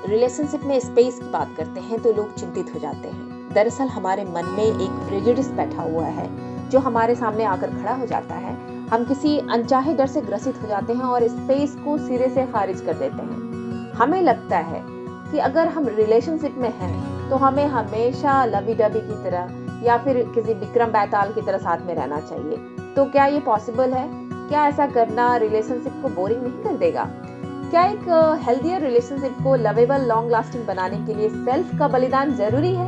Relationship में space की बात करते हैं तो लोग चिंतित हो जाते हैं। दरअसल हमारे मन में एक प्रेजुडिस बैठा हुआ है जो हमारे सामने आकर खड़ा हो जाता है। हम किसी अनचाहे डर से ग्रसित हो जाते हैं और स्पेस को सिरे से खारिज कर देते हैं। हमें लगता है कि अगर हम रिलेशनशिप में हैं तो हमें हमेशा लवी डबी की तरह या फिर किसी विक्रम बेताल की तरह साथ में रहना चाहिए। तो क्या ये पॉसिबल है? क्या ऐसा करना रिलेशनशिप को बोरिंग नहीं कर देगा? क्या एक हेल्दियर रिलेशनशिप को लवेबल लॉन्ग लास्टिंग बनाने के लिए सेल्फ का बलिदान जरूरी है?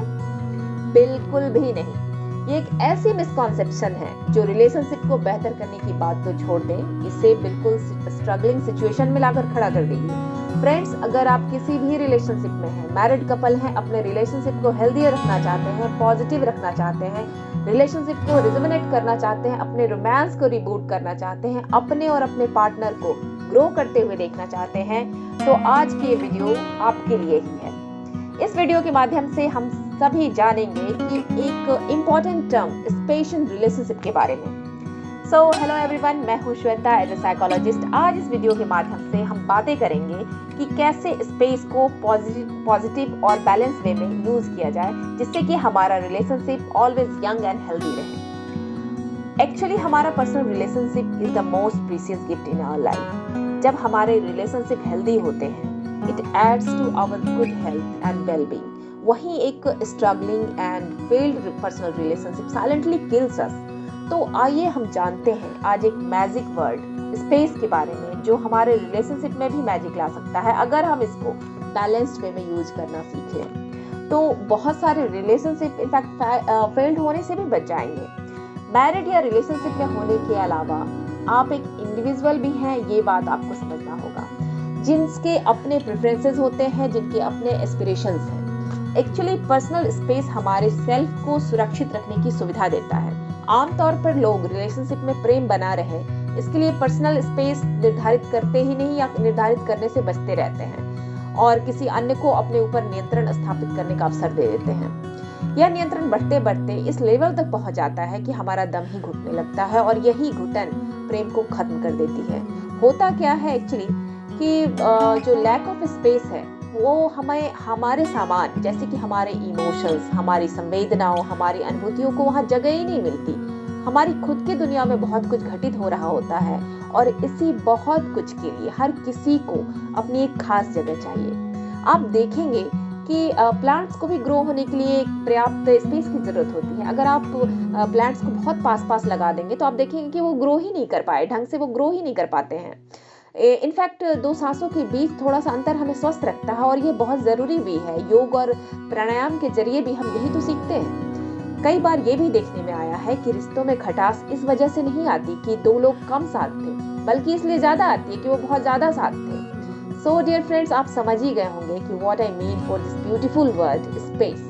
बिल्कुल भी नहीं। ये एक ऐसी मिसकॉन्सेप्शन है जो रिलेशनशिप को बेहतर करने की बात तो छोड़ दें, इसे बिल्कुल स्ट्रगलिंग सिचुएशन में लाकर खड़ा कर देगी। फ्रेंड्स, अगर आप किसी भी रिलेशनशिप में हैं, मैरिड कपल हैं, अपने रिलेशनशिप को हेल्दियर रखना चाहते हैं, पॉजिटिव रखना चाहते हैं, रिलेशनशिप को रिजुविनेट करना चाहते हैं, अपने रोमांस को रिबूट करना चाहते हैं, अपने और अपने पार्टनर को ग्रो करते हुए देखना चाहते हैं, तो आज की ये वीडियो आपके लिए ही है। इस वीडियो के माध्यम से हम सभी जानेंगे कि एक important term space in relationship के बारे में। सो हेलो एवरीवन, मैं हूं श्वेता एज ए साइकोलॉजिस्ट। आज इस वीडियो के माध्यम से हम बातें करेंगे कि कैसे स्पेस को पॉजिटिव और बैलेंस वे में यूज किया जाए जिससे कि हमारा relationship always young and healthy रहे। एक्चुअली हमारा personal relationship is the most precious gift in our life. जब हमारे रिलेशनशिप हेल्दी होते हैं, it aids to our good health and wellbeing. वहीं एक struggling and failed personal relationship silently kills us. तो आइए हम जानते हैं आज एक मैजिक वर्ड स्पेस के बारे में जो हमारे रिलेशनशिप में भी मैजिक ला सकता है अगर हम इसको बैलेंस्ड वे में यूज करना सीख लें। तो बहुत सारे रिलेशनशिप इनफैक्ट फेल्ड होने से भी बच जाएंगे। मैरिड या रिलेशनशिप में होने के अलावा आप एक इंडिविजुअल भी हैं, ये बात आपको समझना होगा, जिनके अपने प्रेफरेंसेस होते हैं, जिनके अपने एस्पिरेशंस हैं। एक्चुअली पर्सनल स्पेस हमारे सेल्फ को सुरक्षित रखने की सुविधा देता है। आमतौर पर लोग रिलेशनशिप में प्रेम बना रहे इसके लिए पर्सनल स्पेस निर्धारित करते ही नहीं या निर्धारित करने से बचते रहते हैं और किसी अन्य को अपने ऊपर नियंत्रण स्थापित करने का अवसर दे देते हैं। यह नियंत्रण बढ़ते बढ़ते इस लेवल तक पहुंच जाता है कि हमारा दम ही घुटने लगता है और यही घुटन प्रेम को खत्म कर देती है। होता क्या है एक्चुअली कि जो लैक ऑफ स्पेस है वो हमें हमारे सामान जैसे कि हमारे इमोशंस, हमारी संवेदनाओं, हमारी अनुभूतियों को वहाँ जगह ही नहीं मिलती। हमारी खुद की दुनिया में बहुत कुछ घटित हो रहा होता है और इसी बहुत कुछ के लिए हर किसी को अपनी एक खास जगह चाहिए। आप देखेंगे कि प्लांट्स को भी ग्रो होने के लिए एक पर्याप्त स्पेस की जरूरत होती है। अगर आप प्लांट्स को बहुत पास पास लगा देंगे तो आप देखेंगे कि वो ग्रो ही नहीं कर पाए, ढंग से वो ग्रो ही नहीं कर पाते हैं। इनफैक्ट दो सांसों के बीच थोड़ा सा अंतर हमें स्वस्थ रखता है और ये बहुत जरूरी भी है। योग और प्राणायाम के जरिए भी हम यही तो सीखते हैं। कई बार ये भी देखने में आया है कि रिश्तों में खटास इस वजह से नहीं आती कि दो लोग कम साथ थे, बल्कि इसलिए ज्यादा आती है कि वो बहुत ज्यादा साथ थे। सो डियर फ्रेंड्स, आप समझ ही गए होंगे कि what I mean for this beautiful word space.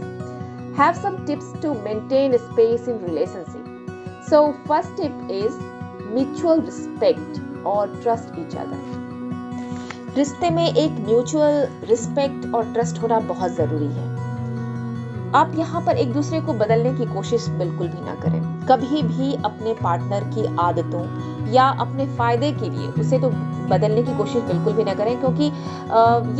Have some tips to maintain space in relationship. So first tip is mutual respect और ट्रस्ट ईच अदर। रिश्ते में एक म्यूचुअल रिस्पेक्ट और ट्रस्ट होना बहुत जरूरी है। आप यहाँ पर एक दूसरे को बदलने की कोशिश बिल्कुल भी ना करें। कभी भी अपने पार्टनर की आदतों या अपने फायदे के लिए उसे तो बदलने की कोशिश बिल्कुल भी ना करें, क्योंकि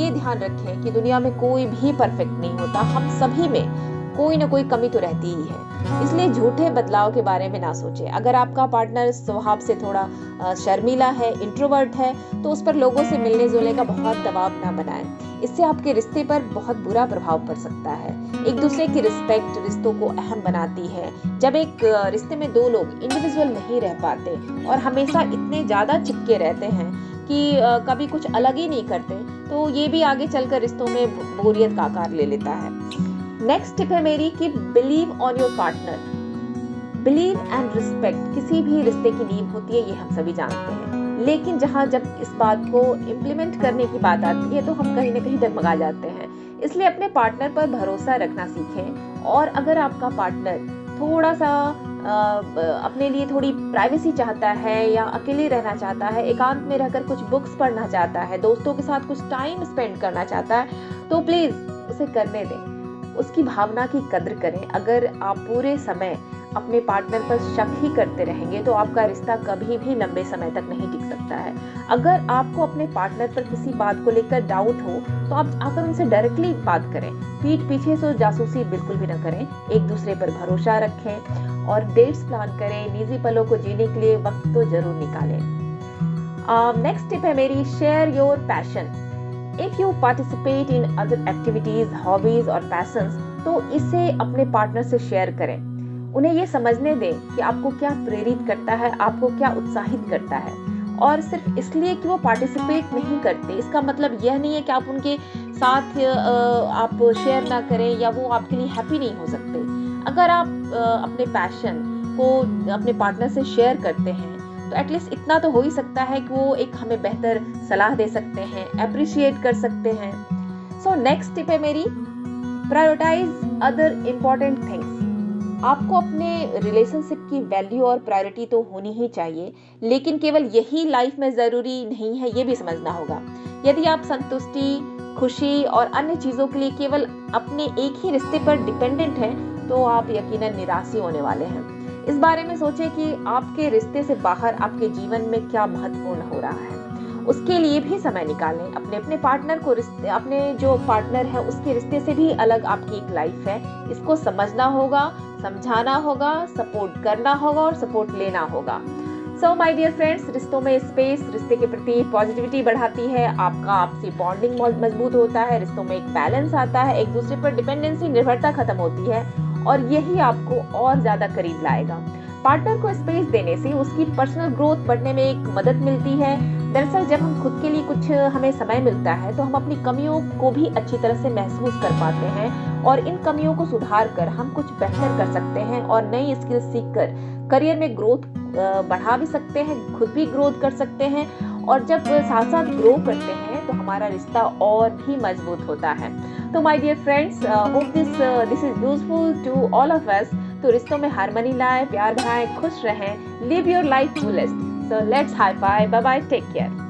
ये ध्यान रखें कि दुनिया में कोई भी परफेक्ट नहीं होता। हम सभी में कोई ना कोई कमी तो रहती ही है, इसलिए झूठे बदलाव के बारे में ना सोचें। अगर आपका पार्टनर स्वभाव से थोड़ा शर्मीला है, इंट्रोवर्ट है, तो उस पर लोगों से मिलने जुलने का बहुत दबाव ना बनाएं। इससे आपके रिश्ते पर बहुत बुरा प्रभाव पड़ सकता है। एक दूसरे की रिस्पेक्ट रिश्तों को अहम बनाती है। जब एक रिश्ते में दो लोग इंडिविजुअल नहीं रह पाते और हमेशा इतने ज्यादा चिपके रहते हैं कि कभी कुछ अलग ही नहीं करते, तो ये भी आगे चलकर रिश्तों में बोरियत का आकार ले लेता है। नेक्स्ट टिप है मेरी कि believe on your partner. Believe and respect किसी भी रिश्ते की नींव होती है, ये हम सभी जानते हैं। लेकिन जब इस बात को इम्प्लीमेंट करने की बात आती है तो हम कहीं ना कहीं डगमगा जाते हैं। इसलिए अपने पार्टनर पर भरोसा रखना सीखें। और अगर आपका पार्टनर थोड़ा सा अपने लिए थोड़ी प्राइवेसी चाहता है या अकेले रहना चाहता है, एकांत में रहकर कुछ बुक्स पढ़ना चाहता है, दोस्तों के साथ कुछ टाइम स्पेंड करना चाहता है, तो प्लीज उसे करने दें। उसकी भावना की कद्र करें। अगर आप पूरे समय अपने पार्टनर पर शक ही करते रहेंगे तो आपका रिश्ता कभी भी लंबे समय तक नहीं टिक सकता है। अगर आपको अपने पार्टनर पर किसी बात को लेकर डाउट हो तो आप आकर उनसे डायरेक्टली बात करें। पीठ पीछे से जासूसी बिल्कुल भी ना करें। एक दूसरे पर भरोसा रखें और डेट्स प्लान करें। निजी पलों को जीने के लिए वक्त तो जरूर निकालें। नेक्स्ट टिप है मेरी, share your passion. If you participate in other activities, hobbies और पैशंस, तो इसे अपने पार्टनर से शेयर करें। उन्हें ये समझने दें कि आपको क्या प्रेरित करता है, आपको क्या उत्साहित करता है। और सिर्फ इसलिए कि वो पार्टिसिपेट नहीं करते, इसका मतलब यह नहीं है कि आप उनके साथ आप शेयर ना करें या वो आपके लिए हैप्पी नहीं हो सकते। अगर आप अपने पैशन को अपने पार्टनर से शेयर करते हैं तो एटलीस्ट इतना तो हो ही सकता है कि वो एक हमें बेहतर सलाह दे सकते हैं, अप्रिशिएट कर सकते हैं। सो नेक्स्ट टिप है मेरी, प्रायोरिटाइज अदर इम्पोर्टेंट थिंग्स। आपको अपने रिलेशनशिप की वैल्यू और प्रायोरिटी तो होनी ही चाहिए, लेकिन केवल यही लाइफ में जरूरी नहीं है, ये भी समझना होगा। यदि आप संतुष्टि, खुशी और अन्य चीजों के लिए केवल अपने एक ही रिश्ते पर डिपेंडेंट हैं तो आप यकीनन निराश ही होने वाले हैं। इस बारे में सोचें कि आपके रिश्ते से बाहर आपके जीवन में क्या महत्वपूर्ण हो रहा है। उसके लिए भी समय निकालें। अपने पार्टनर को अपने जो पार्टनर है उसके रिश्ते से भी अलग आपकी एक लाइफ है। इसको समझना होगा, समझाना होगा, सपोर्ट करना होगा और सपोर्ट लेना होगा। सो माय डियर फ्रेंड्स, रिश्तों में स्पेस रिश्ते के प्रति पॉजिटिविटी बढ़ाती है, आपका आपसी बॉन्डिंग मजबूत होता है, रिश्तों में एक बैलेंस आता है, एक दूसरे पर डिपेंडेंसी, निर्भरता खत्म होती है और यही आपको और ज्यादा करीब लाएगा। पार्टनर को स्पेस देने से उसकी पर्सनल ग्रोथ बढ़ने में एक मदद मिलती है। दरअसल जब हम खुद के लिए कुछ हमें समय मिलता है तो हम अपनी कमियों को भी अच्छी तरह से महसूस कर पाते हैं और इन कमियों को सुधार कर हम कुछ बेहतर कर सकते हैं और नई स्किल सीखकर करियर में ग्रोथ बढ़ा भी सकते हैं, खुद भी ग्रोथ कर सकते हैं। और जब साथ साथ ग्रो करते हैं तो हमारा रिश्ता और भी मजबूत होता है। तो my dear friends, hope this is useful to all of us. तो रिश्तों में हार्मनी लाएं, प्यार बढ़ाएं, खुश रहें, live your life fullest. So let's high five. Bye bye. Take care.